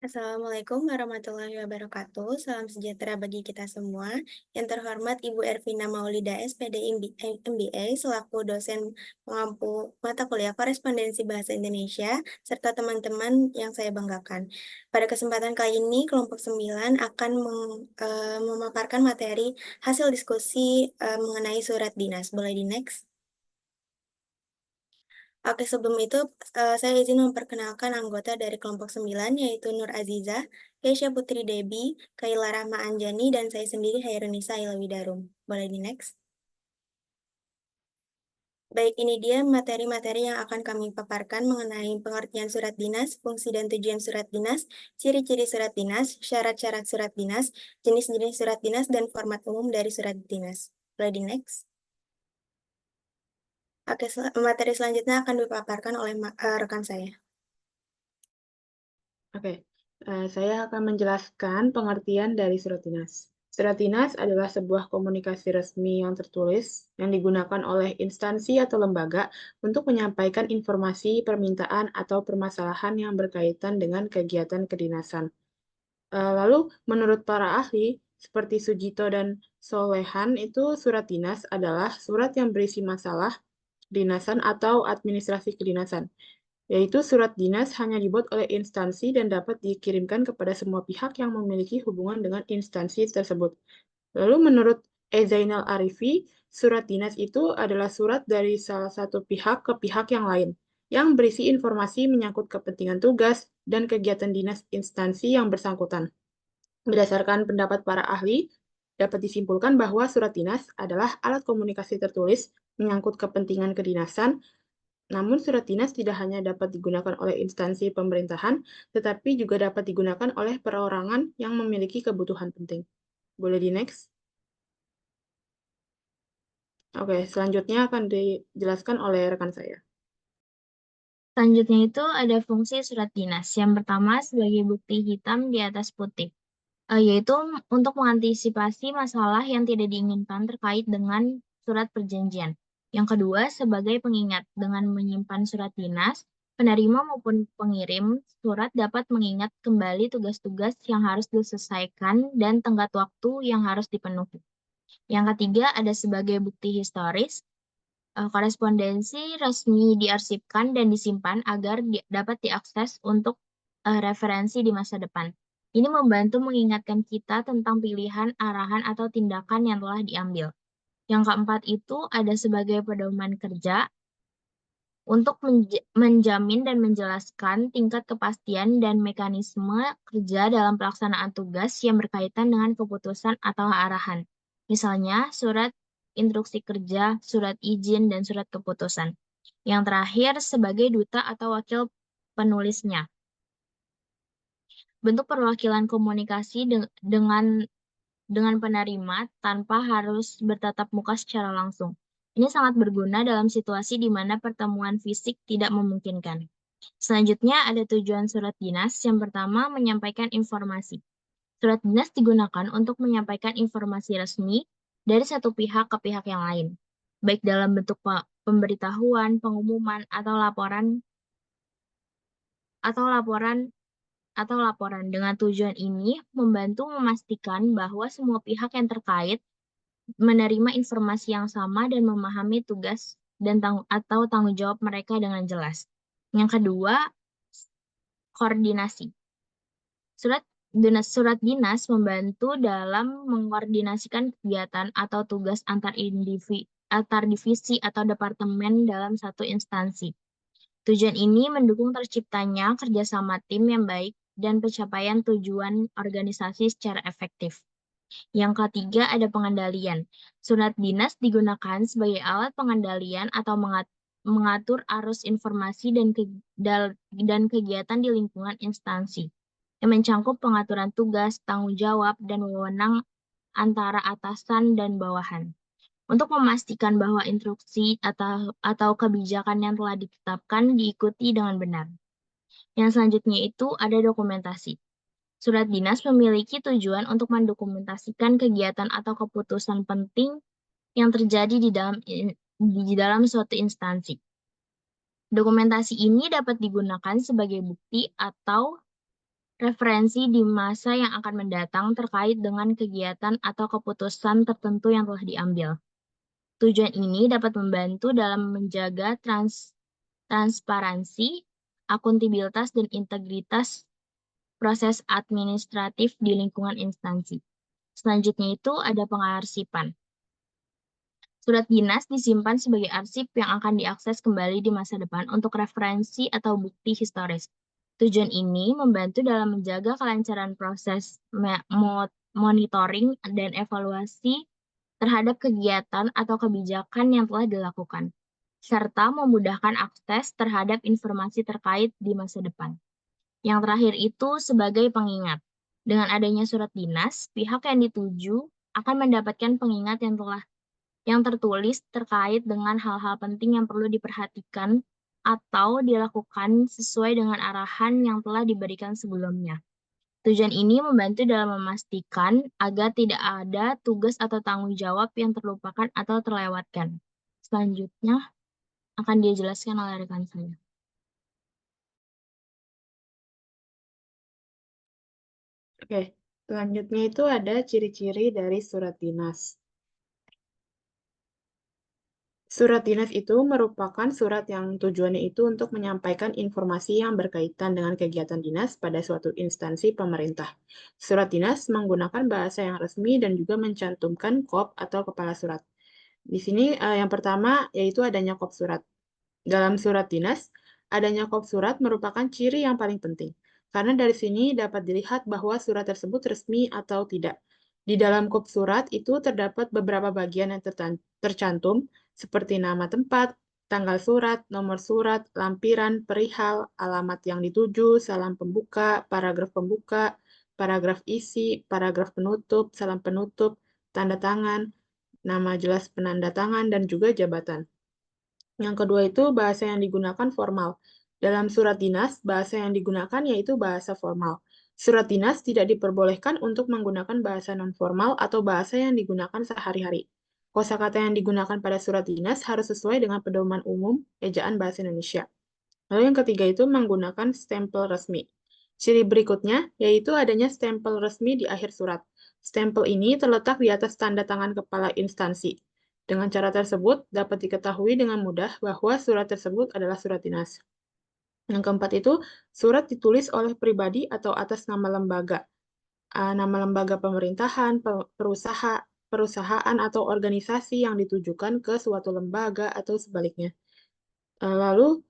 Assalamualaikum warahmatullahi wabarakatuh. Salam sejahtera bagi kita semua. Yang terhormat Ibu Ervina Maulida, SPD MBA, selaku dosen pengampu mata kuliah Korespondensi Bahasa Indonesia, serta teman-teman yang saya banggakan. Pada kesempatan kali ini, kelompok 9 akan memaparkan materi hasil diskusi mengenai surat dinas. Boleh di-next? Oke, sebelum itu, saya izin memperkenalkan anggota dari kelompok 9, yaitu Nur Azizah, Keisha Putri Debi, Kaila Rahma Anjani, dan saya sendiri Hairunisa Ilawidarum. Boleh di-next? Baik, ini dia materi-materi yang akan kami paparkan mengenai pengertian surat dinas, fungsi dan tujuan surat dinas, ciri-ciri surat dinas, syarat-syarat surat dinas, jenis-jenis surat dinas, dan format umum dari surat dinas. Boleh di-next? Oke, materi selanjutnya akan dipaparkan oleh rekan saya. Oke, saya akan menjelaskan pengertian dari surat dinas. Surat dinas adalah sebuah komunikasi resmi yang tertulis yang digunakan oleh instansi atau lembaga untuk menyampaikan informasi, permintaan, atau permasalahan yang berkaitan dengan kegiatan kedinasan. Lalu, menurut para ahli, seperti Sujito dan Solehan, itu surat dinas adalah surat yang berisi masalah kedinasan atau administrasi kedinasan, yaitu surat dinas hanya dibuat oleh instansi dan dapat dikirimkan kepada semua pihak yang memiliki hubungan dengan instansi tersebut. Lalu menurut E. Zainal Arifi, surat dinas itu adalah surat dari salah satu pihak ke pihak yang lain, yang berisi informasi menyangkut kepentingan tugas dan kegiatan dinas instansi yang bersangkutan. Berdasarkan pendapat para ahli, dapat disimpulkan bahwa surat dinas adalah alat komunikasi tertulis menyangkut kepentingan kedinasan. Namun surat dinas tidak hanya dapat digunakan oleh instansi pemerintahan, tetapi juga dapat digunakan oleh perorangan yang memiliki kebutuhan penting. Boleh di next? Oke, selanjutnya akan dijelaskan oleh rekan saya. Selanjutnya itu ada fungsi surat dinas. Yang pertama sebagai bukti hitam di atas putih, yaitu untuk mengantisipasi masalah yang tidak diinginkan terkait dengan surat perjanjian. Yang kedua sebagai pengingat. Dengan menyimpan surat dinas, penerima maupun pengirim surat dapat mengingat kembali tugas-tugas yang harus diselesaikan dan tenggat waktu yang harus dipenuhi. Yang ketiga ada sebagai bukti historis. Korespondensi resmi diarsipkan dan disimpan agar dapat diakses untuk referensi di masa depan. Ini membantu mengingatkan kita tentang pilihan, arahan, atau tindakan yang telah diambil. Yang keempat itu ada sebagai pedoman kerja untuk menjamin dan menjelaskan tingkat kepastian dan mekanisme kerja dalam pelaksanaan tugas yang berkaitan dengan keputusan atau arahan. Misalnya, surat instruksi kerja, surat izin, dan surat keputusan. Yang terakhir, sebagai duta atau wakil penulisnya. Bentuk perwakilan komunikasi dengan penerima tanpa harus bertatap muka secara langsung. Ini sangat berguna dalam situasi di mana pertemuan fisik tidak memungkinkan. Selanjutnya ada tujuan surat dinas. Yang pertama, menyampaikan informasi. Surat dinas digunakan untuk menyampaikan informasi resmi dari satu pihak ke pihak yang lain, baik dalam bentuk pemberitahuan, pengumuman, atau laporan atau laporan. Dengan tujuan ini membantu memastikan bahwa semua pihak yang terkait menerima informasi yang sama dan memahami tugas dan atau tanggung jawab mereka dengan jelas. Yang kedua, koordinasi. Surat dinas membantu dalam mengkoordinasikan kegiatan atau tugas antar divisi atau departemen dalam satu instansi. Tujuan ini mendukung terciptanya kerjasama tim yang baik dan pencapaian tujuan organisasi secara efektif. Yang ketiga ada pengendalian. Surat dinas digunakan sebagai alat pengendalian atau mengatur arus informasi dan kegiatan di lingkungan instansi, yang mencangkup pengaturan tugas, tanggung jawab, dan wewenang antara atasan dan bawahan. Untuk memastikan bahwa instruksi atau kebijakan yang telah ditetapkan diikuti dengan benar. Yang selanjutnya itu ada dokumentasi. Surat dinas memiliki tujuan untuk mendokumentasikan kegiatan atau keputusan penting yang terjadi di dalam suatu instansi. Dokumentasi ini dapat digunakan sebagai bukti atau referensi di masa yang akan mendatang terkait dengan kegiatan atau keputusan tertentu yang telah diambil. Tujuan ini dapat membantu dalam menjaga transparansi, akuntabilitas, dan integritas proses administratif di lingkungan instansi. Selanjutnya itu ada pengarsipan. Surat dinas disimpan sebagai arsip yang akan diakses kembali di masa depan untuk referensi atau bukti historis. Tujuan ini membantu dalam menjaga kelancaran proses monitoring dan evaluasi terhadap kegiatan atau kebijakan yang telah dilakukan, serta memudahkan akses terhadap informasi terkait di masa depan. Yang terakhir itu sebagai pengingat. Dengan adanya surat dinas, pihak yang dituju akan mendapatkan pengingat yang tertulis terkait dengan hal-hal penting yang perlu diperhatikan atau dilakukan sesuai dengan arahan yang telah diberikan sebelumnya. Tujuan ini membantu dalam memastikan agar tidak ada tugas atau tanggung jawab yang terlupakan atau terlewatkan. Selanjutnya akan dijelaskan oleh rekan saya. Oke, selanjutnya itu ada ciri-ciri dari surat dinas. Surat dinas itu merupakan surat yang tujuannya itu untuk menyampaikan informasi yang berkaitan dengan kegiatan dinas pada suatu instansi pemerintah. Surat dinas menggunakan bahasa yang resmi dan juga mencantumkan kop atau kepala surat. Di sini yang pertama yaitu adanya kop surat. Dalam surat dinas, adanya kop surat merupakan ciri yang paling penting, karena dari sini dapat dilihat bahwa surat tersebut resmi atau tidak. Di dalam kop surat itu terdapat beberapa bagian yang tercantum, seperti nama tempat, tanggal surat, nomor surat, lampiran, perihal, alamat yang dituju, salam pembuka, paragraf isi, paragraf penutup, salam penutup, tanda tangan, nama jelas penanda tangan, dan juga jabatan. Yang kedua itu bahasa yang digunakan formal. Dalam surat dinas, bahasa yang digunakan yaitu bahasa formal. Surat dinas tidak diperbolehkan untuk menggunakan bahasa non-formal atau bahasa yang digunakan sehari-hari. Kosakata yang digunakan pada surat dinas harus sesuai dengan pedoman umum ejaan bahasa Indonesia. Lalu yang ketiga itu menggunakan stempel resmi. Ciri berikutnya yaitu adanya stempel resmi di akhir surat. Stempel ini terletak di atas tanda tangan kepala instansi. Dengan cara tersebut, dapat diketahui dengan mudah bahwa surat tersebut adalah surat dinas. Yang keempat itu, surat ditulis oleh pribadi atau atas nama lembaga. Nama lembaga pemerintahan, perusahaan atau organisasi yang ditujukan ke suatu lembaga atau sebaliknya. Lalu,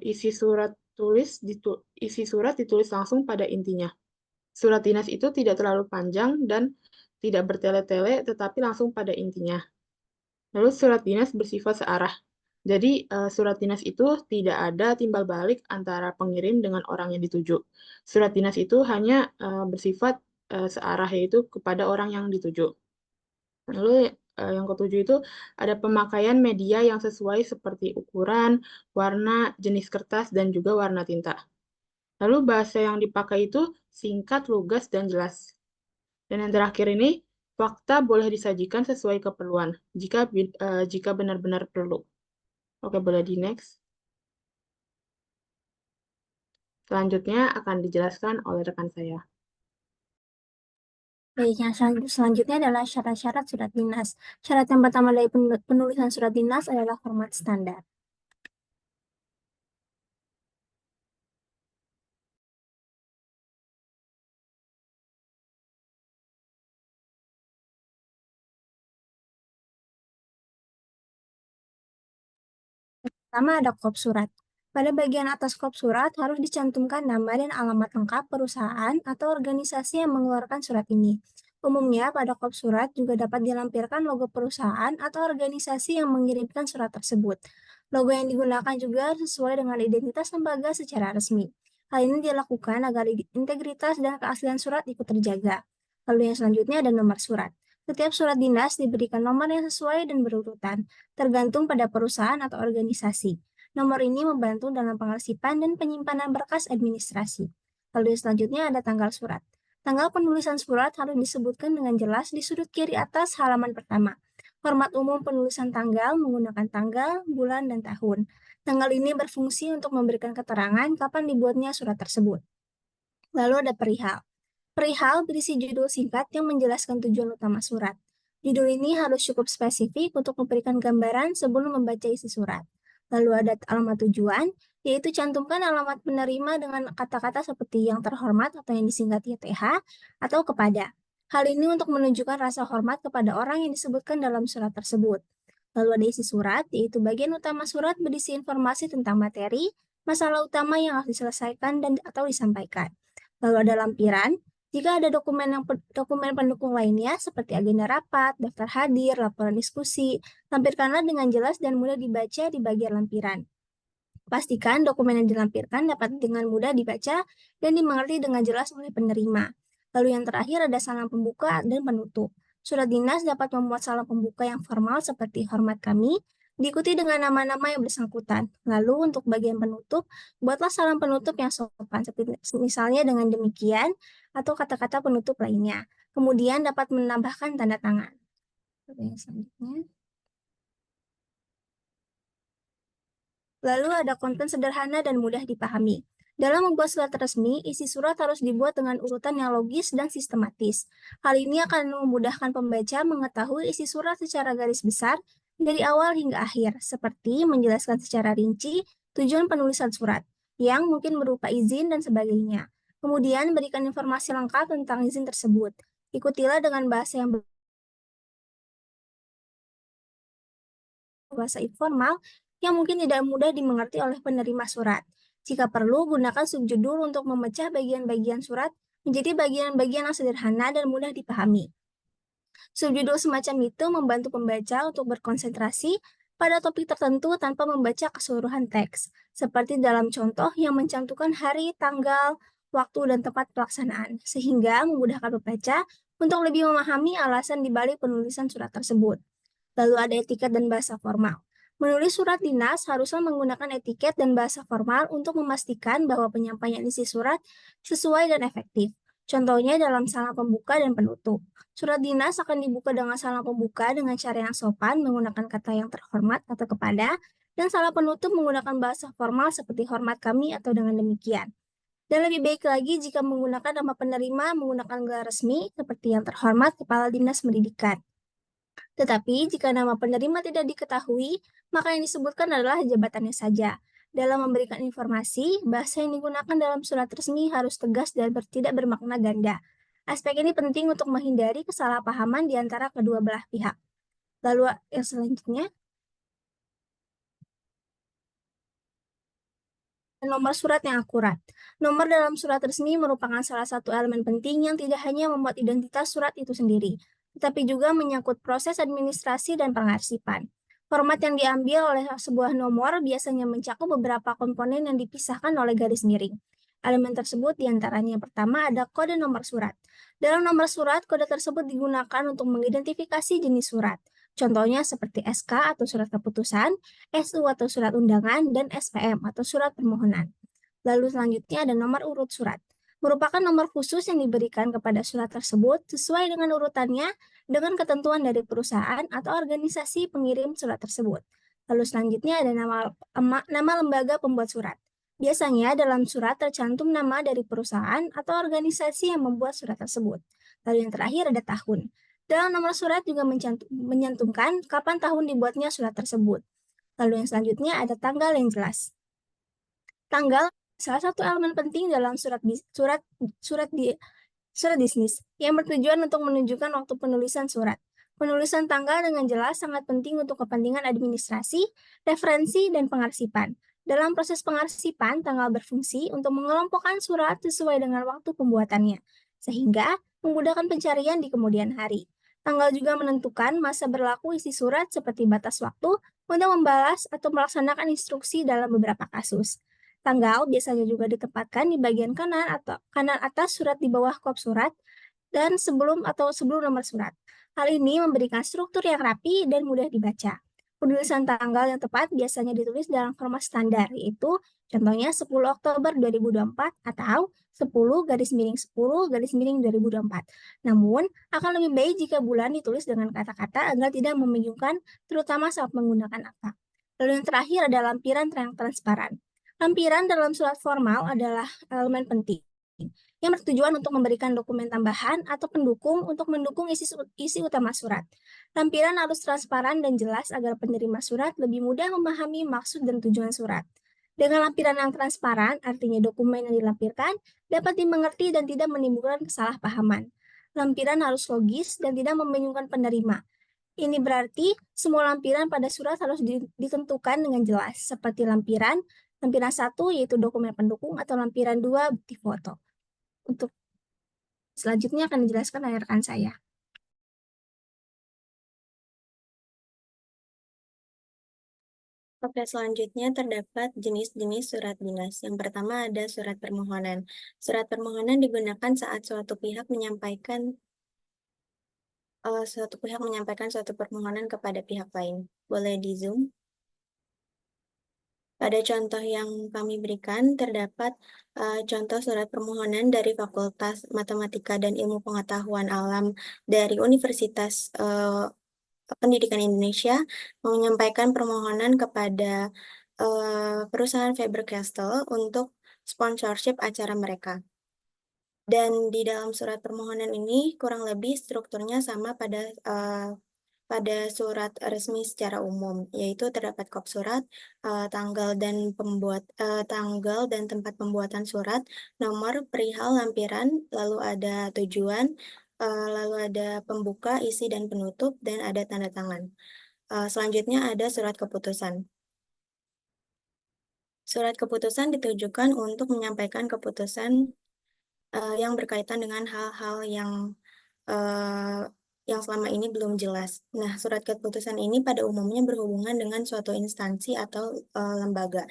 isi surat ditulis langsung pada intinya. Surat dinas itu tidak terlalu panjang dan tidak bertele-tele, tetapi langsung pada intinya. Lalu surat dinas bersifat searah. Jadi surat dinas itu tidak ada timbal balik antara pengirim dengan orang yang dituju. Surat dinas itu hanya bersifat searah, yaitu kepada orang yang dituju. Lalu yang ketujuh itu ada pemakaian media yang sesuai seperti ukuran, warna, jenis kertas, dan juga warna tinta. Lalu bahasa yang dipakai itu singkat, lugas, dan jelas. Dan yang terakhir ini, fakta boleh disajikan sesuai keperluan, jika benar-benar perlu. Oke, boleh di next. Selanjutnya akan dijelaskan oleh rekan saya. Baik, yang selanjutnya adalah syarat-syarat surat dinas. Syarat yang pertama dari penulisan surat dinas adalah format standar. Pertama ada kop surat. Pada bagian atas kop surat harus dicantumkan nama dan alamat lengkap perusahaan atau organisasi yang mengeluarkan surat ini. Umumnya pada kop surat juga dapat dilampirkan logo perusahaan atau organisasi yang mengirimkan surat tersebut. Logo yang digunakan juga sesuai dengan identitas lembaga secara resmi. Hal ini dilakukan agar integritas dan keaslian surat ikut terjaga. Lalu yang selanjutnya ada nomor surat. Setiap surat dinas diberikan nomor yang sesuai dan berurutan, tergantung pada perusahaan atau organisasi. Nomor ini membantu dalam pengarsipan dan penyimpanan berkas administrasi. Lalu selanjutnya ada tanggal surat. Tanggal penulisan surat harus disebutkan dengan jelas di sudut kiri atas halaman pertama. Format umum penulisan tanggal menggunakan tanggal, bulan, dan tahun. Tanggal ini berfungsi untuk memberikan keterangan kapan dibuatnya surat tersebut. Lalu ada perihal. Perihal berisi judul singkat yang menjelaskan tujuan utama surat. Judul ini harus cukup spesifik untuk memberikan gambaran sebelum membaca isi surat. Lalu ada alamat tujuan, yaitu cantumkan alamat penerima dengan kata-kata seperti yang terhormat atau yang disingkat YTH atau kepada. Hal ini untuk menunjukkan rasa hormat kepada orang yang disebutkan dalam surat tersebut. Lalu ada isi surat, yaitu bagian utama surat berisi informasi tentang materi, masalah utama yang harus diselesaikan dan atau disampaikan. Lalu ada lampiran. Jika ada dokumen pendukung lainnya seperti agenda rapat, daftar hadir, laporan diskusi, lampirkanlah dengan jelas dan mudah dibaca di bagian lampiran. Pastikan dokumen yang dilampirkan dapat dengan mudah dibaca dan dimengerti dengan jelas oleh penerima. Lalu yang terakhir ada salam pembuka dan penutup. Surat dinas dapat memuat salam pembuka yang formal seperti hormat kami, diikuti dengan nama-nama yang bersangkutan. Lalu untuk bagian penutup, buatlah salam penutup yang sopan, seperti misalnya dengan demikian atau kata-kata penutup lainnya. Kemudian dapat menambahkan tanda tangan. Selanjutnya. Lalu ada konten sederhana dan mudah dipahami. Dalam membuat surat resmi, isi surat harus dibuat dengan urutan yang logis dan sistematis. Hal ini akan memudahkan pembaca mengetahui isi surat secara garis besar dari awal hingga akhir, seperti menjelaskan secara rinci tujuan penulisan surat, yang mungkin berupa izin dan sebagainya. Kemudian berikan informasi lengkap tentang izin tersebut. Ikutilah dengan bahasa yang bahasa informal yang mungkin tidak mudah dimengerti oleh penerima surat. Jika perlu, gunakan subjudul untuk memecah bagian-bagian surat menjadi bagian-bagian yang sederhana dan mudah dipahami. Subjudul semacam itu membantu pembaca untuk berkonsentrasi pada topik tertentu tanpa membaca keseluruhan teks, seperti dalam contoh yang mencantumkan hari, tanggal, waktu, dan tempat pelaksanaan, sehingga memudahkan pembaca untuk lebih memahami alasan dibalik penulisan surat tersebut. Lalu ada etiket dan bahasa formal. Menulis surat dinas haruslah menggunakan etiket dan bahasa formal untuk memastikan bahwa penyampaian isi surat sesuai dan efektif. Contohnya dalam salam pembuka dan penutup. Surat dinas akan dibuka dengan salam pembuka dengan cara yang sopan menggunakan kata yang terhormat atau kepada, dan salam penutup menggunakan bahasa formal seperti hormat kami atau dengan demikian. Dan lebih baik lagi jika menggunakan nama penerima menggunakan gelar resmi seperti yang terhormat Kepala Dinas Pendidikan. Tetapi jika nama penerima tidak diketahui, maka yang disebutkan adalah jabatannya saja. Dalam memberikan informasi, bahasa yang digunakan dalam surat resmi harus tegas dan tidak bermakna ganda. Aspek ini penting untuk menghindari kesalahpahaman di antara kedua belah pihak. Lalu yang selanjutnya, nomor surat yang akurat. Nomor dalam surat resmi merupakan salah satu elemen penting yang tidak hanya membuat identitas surat itu sendiri, tetapi juga menyangkut proses administrasi dan pengarsipan. Format yang diambil oleh sebuah nomor biasanya mencakup beberapa komponen yang dipisahkan oleh garis miring. Elemen tersebut diantaranya yang pertama ada kode nomor surat. Dalam nomor surat, kode tersebut digunakan untuk mengidentifikasi jenis surat. Contohnya seperti SK atau surat keputusan, SU atau surat undangan, dan SPM atau surat permohonan. Lalu selanjutnya ada nomor urut surat. Merupakan nomor khusus yang diberikan kepada surat tersebut sesuai dengan urutannya dengan ketentuan dari perusahaan atau organisasi pengirim surat tersebut. Lalu selanjutnya ada nama lembaga pembuat surat. Biasanya dalam surat tercantum nama dari perusahaan atau organisasi yang membuat surat tersebut. Lalu yang terakhir ada tahun. Dalam nomor surat juga menyantumkan kapan tahun dibuatnya surat tersebut. Lalu yang selanjutnya ada tanggal yang jelas. Tanggal salah satu elemen penting dalam surat bisnis yang bertujuan untuk menunjukkan waktu penulisan surat. Penulisan tanggal dengan jelas sangat penting untuk kepentingan administrasi, referensi, dan pengarsipan. Dalam proses pengarsipan, tanggal berfungsi untuk mengelompokkan surat sesuai dengan waktu pembuatannya, sehingga memudahkan pencarian di kemudian hari. Tanggal juga menentukan masa berlaku isi surat seperti batas waktu untuk membalas atau melaksanakan instruksi dalam beberapa kasus. Tanggal biasanya juga ditempatkan di bagian kanan atau kanan atas surat di bawah kop surat dan sebelum nomor surat. Hal ini memberikan struktur yang rapi dan mudah dibaca. Penulisan tanggal yang tepat biasanya ditulis dalam format standar, yaitu contohnya 10 Oktober 2024 atau 10-10-2024. Namun, akan lebih baik jika bulan ditulis dengan kata-kata agar tidak membingungkan, terutama saat menggunakan angka. Lalu yang terakhir ada lampiran transparan. Lampiran dalam surat formal adalah elemen penting yang bertujuan untuk memberikan dokumen tambahan atau pendukung untuk mendukung isi utama surat. Lampiran harus transparan dan jelas agar penerima surat lebih mudah memahami maksud dan tujuan surat. Dengan lampiran yang transparan, artinya dokumen yang dilampirkan dapat dimengerti dan tidak menimbulkan kesalahpahaman. Lampiran harus logis dan tidak membingungkan penerima. Ini berarti semua lampiran pada surat harus ditentukan dengan jelas, seperti lampiran 1 yaitu dokumen pendukung atau lampiran 2 bukti foto. Untuk selanjutnya akan dijelaskan oleh rekan saya. Oke, selanjutnya terdapat jenis-jenis surat dinas. Yang pertama ada surat permohonan. Surat permohonan digunakan saat suatu pihak menyampaikan suatu permohonan kepada pihak lain. Boleh di Zoom. Pada contoh yang kami berikan, terdapat contoh surat permohonan dari Fakultas Matematika dan Ilmu Pengetahuan Alam dari Universitas Pendidikan Indonesia menyampaikan permohonan kepada perusahaan Faber-Castell untuk sponsorship acara mereka. Dan di dalam surat permohonan ini kurang lebih strukturnya sama pada surat resmi secara umum, yaitu terdapat kop surat, tanggal dan tempat pembuatan surat, nomor perihal lampiran, lalu ada tujuan, lalu ada pembuka, isi dan penutup, dan ada tanda tangan. Selanjutnya ada surat keputusan. Surat keputusan ditujukan untuk menyampaikan keputusan yang berkaitan dengan hal-hal yang selama ini belum jelas. Nah, surat keputusan ini pada umumnya berhubungan dengan suatu instansi atau lembaga.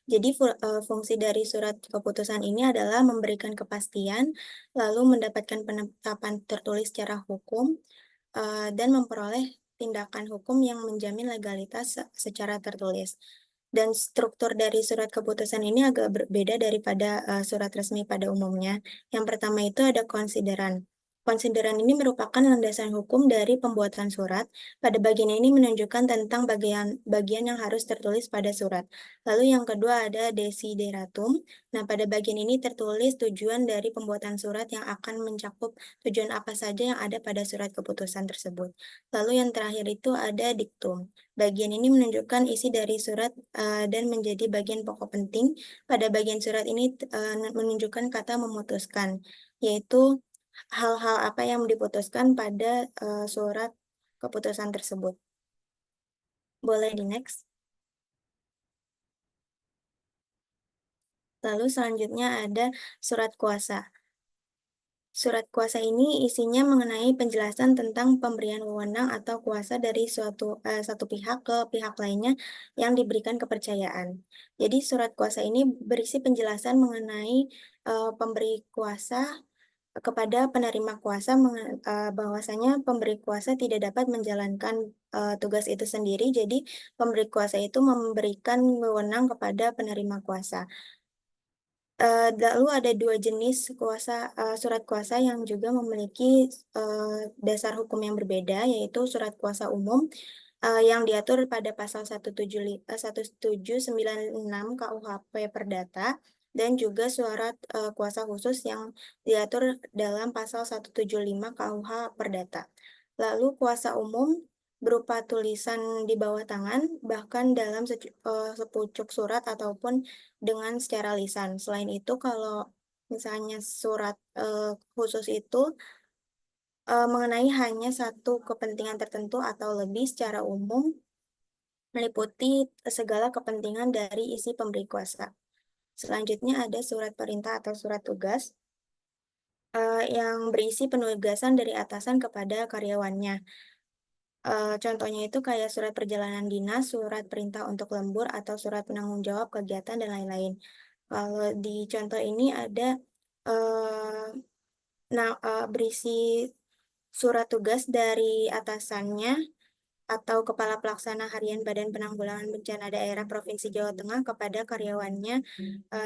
Jadi, fungsi dari surat keputusan ini adalah memberikan kepastian, lalu mendapatkan penetapan tertulis secara hukum, dan memperoleh tindakan hukum yang menjamin legalitas secara tertulis. Dan struktur dari surat keputusan ini agak berbeda daripada surat resmi pada umumnya. Yang pertama itu ada konsideran. Konsideran ini merupakan landasan hukum dari pembuatan surat. Pada bagian ini menunjukkan tentang bagian yang harus tertulis pada surat. Lalu yang kedua ada desideratum. Nah, pada bagian ini tertulis tujuan dari pembuatan surat yang akan mencakup tujuan apa saja yang ada pada surat keputusan tersebut. Lalu yang terakhir itu ada diktum. Bagian ini menunjukkan isi dari surat dan menjadi bagian pokok penting. Pada bagian surat ini menunjukkan kata memutuskan, yaitu hal-hal apa yang diputuskan pada surat keputusan tersebut. Boleh di next. Lalu selanjutnya ada surat kuasa. Surat kuasa ini isinya mengenai penjelasan tentang pemberian wewenang atau kuasa dari satu pihak ke pihak lainnya yang diberikan kepercayaan. Jadi surat kuasa ini berisi penjelasan mengenai pemberi kuasa kepada penerima kuasa bahwasanya pemberi kuasa tidak dapat menjalankan tugas itu sendiri. Jadi pemberi kuasa itu memberikan wewenang kepada penerima kuasa. Lalu ada dua jenis surat kuasa yang juga memiliki dasar hukum yang berbeda, yaitu surat kuasa umum yang diatur pada pasal 1796 KUHP Perdata, dan juga surat kuasa khusus yang diatur dalam pasal 175 KUH Perdata. Lalu kuasa umum berupa tulisan di bawah tangan, bahkan dalam sepucuk surat ataupun dengan secara lisan. Selain itu, kalau misalnya surat khusus itu mengenai hanya satu kepentingan tertentu atau lebih secara umum, meliputi segala kepentingan dari isi pemberi kuasa. Selanjutnya ada surat perintah atau surat tugas yang berisi penugasan dari atasan kepada karyawannya. Contohnya itu kayak surat perjalanan dinas, surat perintah untuk lembur, atau surat penanggung jawab kegiatan, dan lain-lain. Kalau di contoh ini ada berisi surat tugas dari atasannya atau Kepala Pelaksana Harian Badan Penanggulangan Bencana Daerah Provinsi Jawa Tengah kepada karyawannya,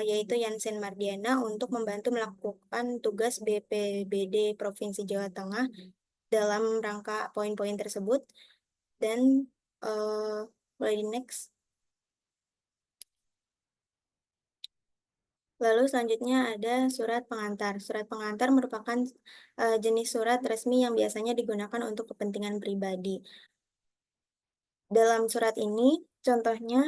yaitu Yansen Mardiana, untuk membantu melakukan tugas BPBD Provinsi Jawa Tengah dalam rangka poin-poin tersebut. Dan boleh di next. Lalu selanjutnya ada surat pengantar. Surat pengantar merupakan jenis surat resmi yang biasanya digunakan untuk kepentingan pribadi. Dalam surat ini, contohnya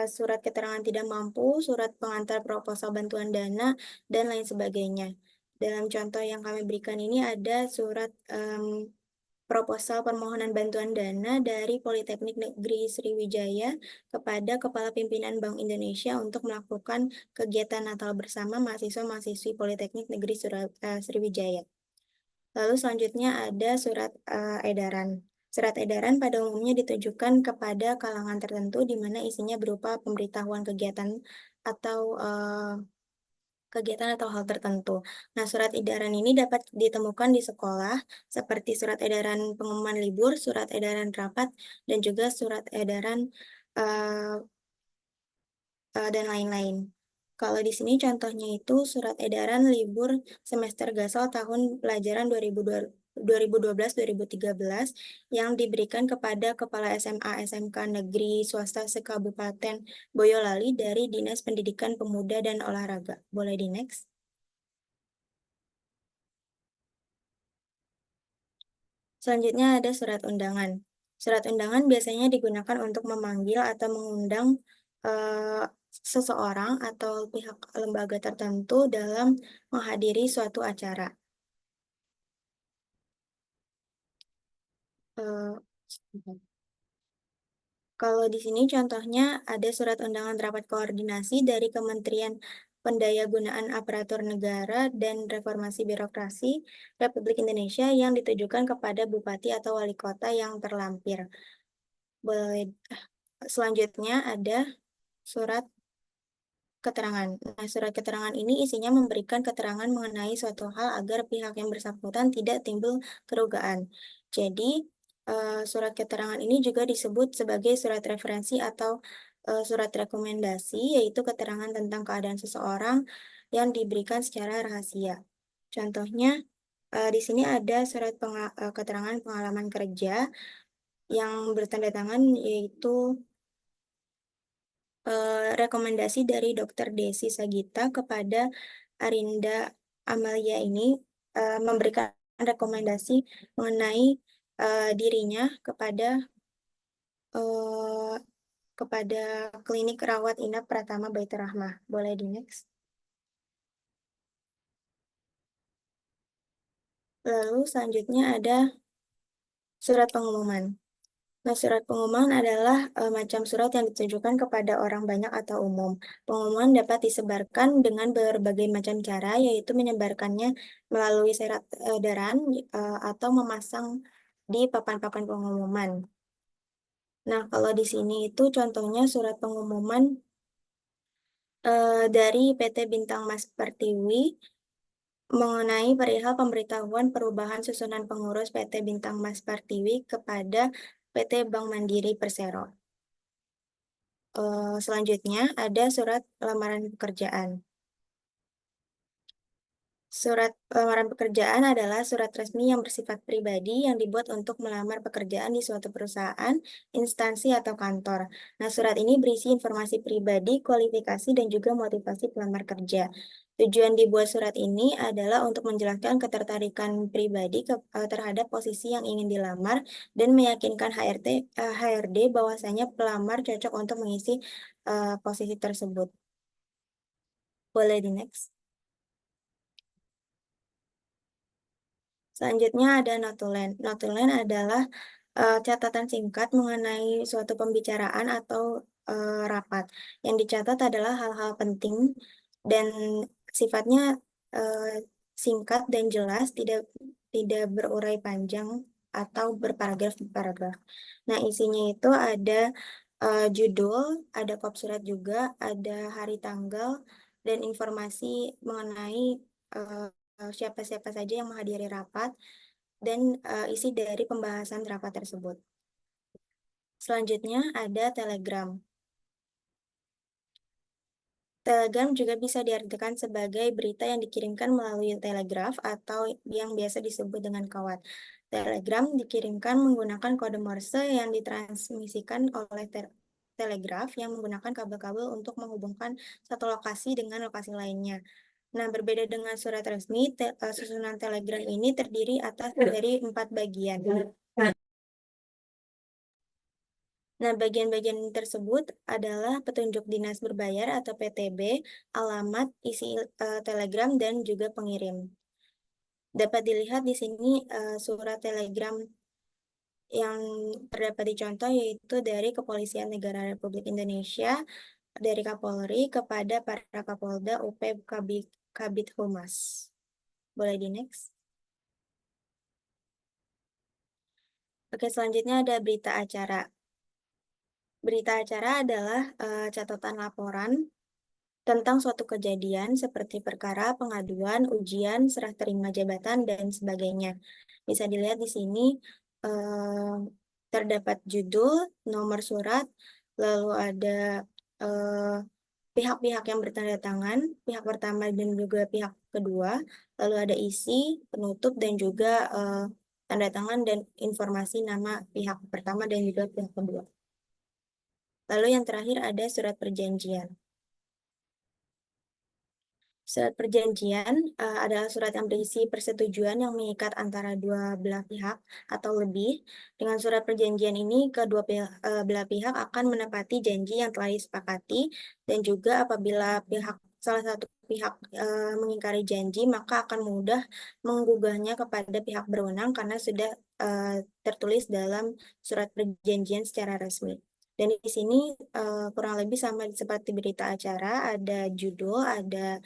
surat keterangan tidak mampu, surat pengantar proposal bantuan dana, dan lain sebagainya. Dalam contoh yang kami berikan ini ada surat proposal permohonan bantuan dana dari Politeknik Negeri Sriwijaya kepada Kepala Pimpinan Bank Indonesia untuk melakukan kegiatan Natal bersama mahasiswa-mahasiswi Politeknik Negeri Sriwijaya. Lalu selanjutnya ada surat edaran. Surat edaran pada umumnya ditujukan kepada kalangan tertentu di mana isinya berupa pemberitahuan kegiatan atau hal tertentu. Nah, surat edaran ini dapat ditemukan di sekolah seperti surat edaran pengumuman libur, surat edaran rapat, dan juga surat edaran uh, dan lain-lain. Kalau di sini contohnya itu surat edaran libur semester Gasol tahun pelajaran 2012-2013 yang diberikan kepada Kepala SMA SMK Negeri Swasta Sekabupaten Boyolali dari Dinas Pendidikan Pemuda dan Olahraga. Boleh di next? Selanjutnya ada surat undangan. Surat undangan biasanya digunakan untuk memanggil atau mengundang seseorang atau pihak lembaga tertentu dalam menghadiri suatu acara. Kalau di sini contohnya ada surat undangan rapat koordinasi dari Kementerian Pendayagunaan Aparatur Negara dan Reformasi Birokrasi Republik Indonesia yang ditujukan kepada bupati atau wali kota yang terlampir. Selanjutnya ada surat keterangan. Nah, surat keterangan ini isinya memberikan keterangan mengenai suatu hal agar pihak yang bersangkutan tidak timbul kerugian. Jadi, surat keterangan ini juga disebut sebagai surat referensi atau surat rekomendasi, yaitu keterangan tentang keadaan seseorang yang diberikan secara rahasia. Contohnya, di sini ada surat keterangan pengalaman kerja yang bertanda tangan, yaitu rekomendasi dari Dr. Desi Sagita kepada Arinda Amalia ini memberikan rekomendasi mengenai dirinya uh, kepada klinik rawat inap Pratama Baitur Rahmah. Boleh di next. Lalu selanjutnya ada surat pengumuman. Nah, surat pengumuman adalah macam surat yang ditujukan kepada orang banyak atau umum. Pengumuman dapat disebarkan dengan berbagai macam cara, yaitu menyebarkannya melalui surat edaran atau memasang di papan-papan pengumuman. Nah, kalau di sini itu contohnya surat pengumuman dari PT Bintang Mas Pertiwi mengenai perihal pemberitahuan perubahan susunan pengurus PT Bintang Mas Pertiwi kepada PT Bank Mandiri Persero. Selanjutnya ada surat lamaran pekerjaan. Surat lamaran pekerjaan adalah surat resmi yang bersifat pribadi yang dibuat untuk melamar pekerjaan di suatu perusahaan, instansi, atau kantor. Nah, surat ini berisi informasi pribadi, kualifikasi, dan juga motivasi pelamar kerja. Tujuan dibuat surat ini adalah untuk menjelaskan ketertarikan pribadi terhadap posisi yang ingin dilamar dan meyakinkan HRD bahwasanya pelamar cocok untuk mengisi posisi tersebut. Boleh di next. Selanjutnya ada notulen. Notulen adalah catatan singkat mengenai suatu pembicaraan atau rapat. Yang dicatat adalah hal-hal penting dan sifatnya singkat dan jelas, tidak berurai panjang atau berparagraf-paragraf. Nah, isinya itu ada judul, ada kop surat juga, ada hari tanggal, dan informasi mengenai siapa-siapa saja yang menghadiri rapat, dan isi dari pembahasan rapat tersebut. Selanjutnya ada telegram. Telegram juga bisa diartikan sebagai berita yang dikirimkan melalui telegraf atau yang biasa disebut dengan kawat. Telegram dikirimkan menggunakan kode Morse yang ditransmisikan oleh telegraf yang menggunakan kabel-kabel untuk menghubungkan satu lokasi dengan lokasi lainnya. Nah, berbeda dengan surat resmi, susunan telegram ini terdiri dari 4 bagian. Nah, bagian-bagian tersebut adalah petunjuk dinas berbayar atau PTB, alamat, isi telegram, dan juga pengirim. Dapat dilihat di sini surat telegram yang terdapat di contoh yaitu dari Kepolisian Negara Republik Indonesia, dari Kapolri kepada para Kapolda, UP, Kabid Humas. Boleh di next. Oke, selanjutnya ada berita acara. Berita acara adalah catatan laporan tentang suatu kejadian seperti perkara, pengaduan, ujian, serah terima jabatan, dan sebagainya. Bisa dilihat di sini terdapat judul, nomor surat, lalu ada pihak-pihak yang bertanda tangan, pihak pertama dan juga pihak kedua, lalu ada isi, penutup, dan juga tanda tangan dan informasi nama pihak pertama dan juga pihak kedua. Lalu yang terakhir ada surat perjanjian. Surat perjanjian adalah surat yang berisi persetujuan yang mengikat antara dua belah pihak atau lebih. Dengan surat perjanjian ini, kedua belah pihak akan menepati janji yang telah disepakati, dan juga apabila salah satu pihak mengingkari janji, maka akan mudah menggugahnya kepada pihak berwenang karena sudah tertulis dalam surat perjanjian secara resmi. Dan di sini kurang lebih sama seperti berita acara, ada judul, ada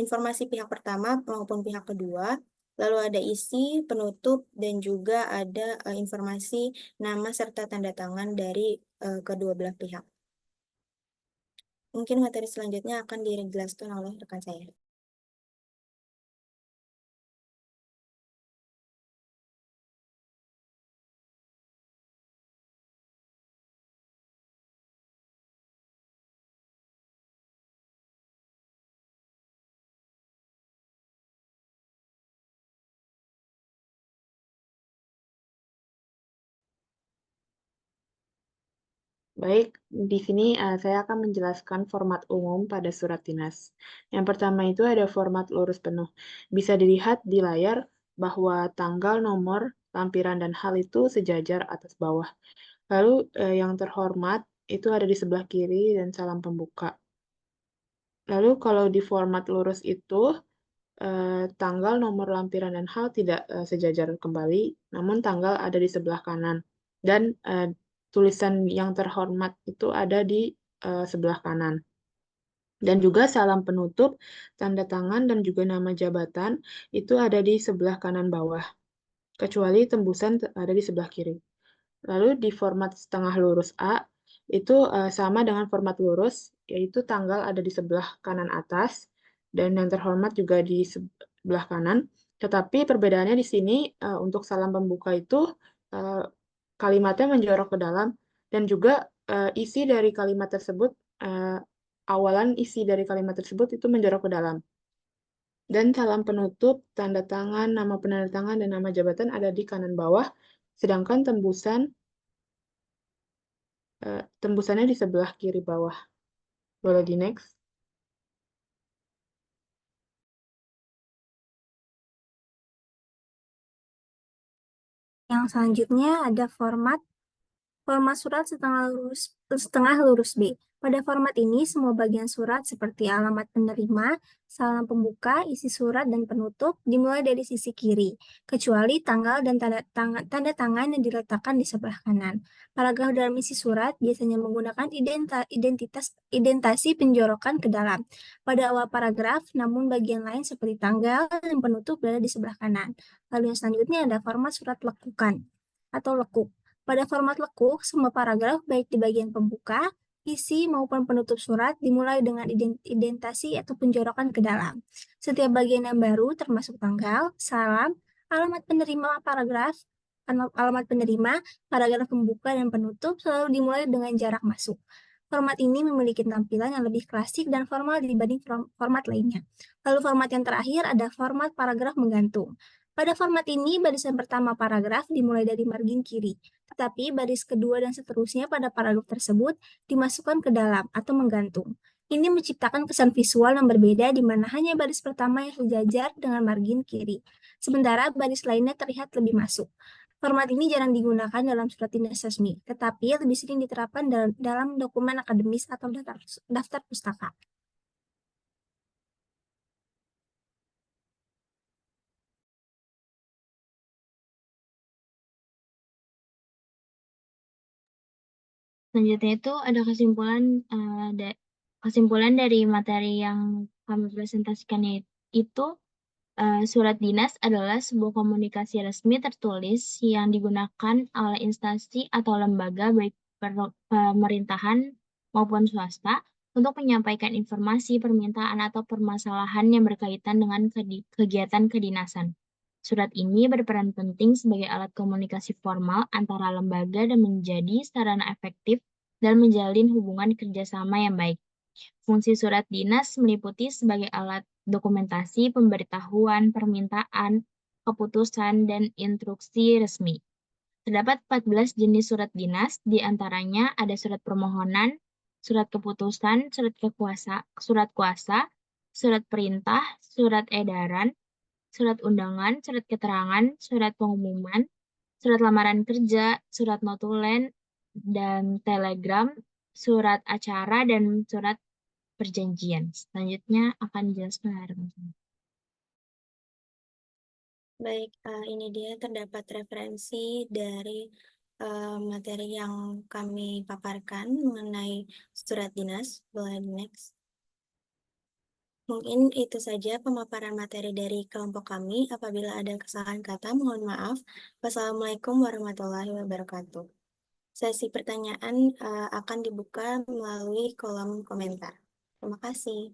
informasi pihak pertama maupun pihak kedua, lalu ada isi, penutup, dan juga ada informasi nama serta tanda tangan dari kedua belah pihak. Mungkin materi selanjutnya akan dijelaskan oleh rekan saya. Baik, di sini saya akan menjelaskan format umum pada surat dinas. Yang pertama itu ada format lurus penuh. Bisa dilihat di layar bahwa tanggal, nomor, lampiran, dan hal itu sejajar atas bawah. Lalu yang terhormat itu ada di sebelah kiri dan salam pembuka. Lalu kalau di format lurus itu, tanggal, nomor, lampiran, dan hal tidak sejajar kembali, namun tanggal ada di sebelah kanan. Dan tulisan yang terhormat itu ada di sebelah kanan. Dan juga salam penutup, tanda tangan, dan juga nama jabatan itu ada di sebelah kanan bawah, kecuali tembusan ada di sebelah kiri. Lalu di format setengah lurus A, itu sama dengan format lurus, yaitu tanggal ada di sebelah kanan atas, dan yang terhormat juga di sebelah kanan. Tetapi perbedaannya di sini, untuk salam pembuka itu, kalimatnya menjorok ke dalam, dan juga isi dari kalimat tersebut, awalan isi dari kalimat tersebut itu menjorok ke dalam. Dan salam penutup, tanda tangan, nama penanda tangan, dan nama jabatan ada di kanan bawah, sedangkan tembusannya di sebelah kiri bawah. Boleh di next. Yang selanjutnya ada format surat setengah lurus B. Pada format ini, semua bagian surat seperti alamat penerima, salam pembuka, isi surat, dan penutup dimulai dari sisi kiri, kecuali tanggal dan tanda tangan yang diletakkan di sebelah kanan. Paragraf dalam isi surat biasanya menggunakan identasi penjorokan ke dalam pada awal paragraf, namun bagian lain seperti tanggal dan penutup berada di sebelah kanan. Lalu yang selanjutnya ada format surat lekukan atau lekuk. Pada format lekuk, semua paragraf baik di bagian pembuka, isi maupun penutup surat dimulai dengan identasi atau penjorokan ke dalam. Setiap bagian yang baru termasuk tanggal, salam, alamat penerima, paragraf pembuka dan penutup selalu dimulai dengan jarak masuk. Format ini memiliki tampilan yang lebih klasik dan formal dibanding format lainnya. Lalu format yang terakhir ada format paragraf menggantung. Pada format ini, barisan pertama paragraf dimulai dari margin kiri, tetapi baris kedua dan seterusnya pada paragraf tersebut dimasukkan ke dalam atau menggantung. Ini menciptakan kesan visual yang berbeda di mana hanya baris pertama yang sejajar dengan margin kiri, sementara baris lainnya terlihat lebih masuk. Format ini jarang digunakan dalam surat dinas resmi, tetapi lebih sering diterapkan dalam dokumen akademis atau daftar pustaka. Selanjutnya itu ada kesimpulan dari materi yang kami presentasikan itu surat dinas adalah sebuah komunikasi resmi tertulis yang digunakan oleh instansi atau lembaga baik pemerintahan maupun swasta untuk menyampaikan informasi, permintaan, atau permasalahan yang berkaitan dengan kegiatan kedinasan. Surat ini berperan penting sebagai alat komunikasi formal antara lembaga dan menjadi sarana efektif dalam menjalin hubungan kerjasama yang baik. Fungsi surat dinas meliputi sebagai alat dokumentasi, pemberitahuan, permintaan, keputusan, dan instruksi resmi. Terdapat 14 jenis surat dinas, di antaranya ada surat permohonan, surat keputusan, surat kuasa, surat perintah, surat edaran, surat undangan, surat keterangan, surat pengumuman, surat lamaran kerja, surat notulen, dan telegram, surat acara, dan surat perjanjian. Selanjutnya akan dijelaskan oleh rekan-rekan. Baik, ini dia terdapat referensi dari materi yang kami paparkan mengenai surat dinas. Boleh next. Mungkin itu saja pemaparan materi dari kelompok kami. Apabila ada kesalahan kata, mohon maaf. Wassalamualaikum warahmatullahi wabarakatuh. Sesi pertanyaan akan dibuka melalui kolom komentar. Terima kasih.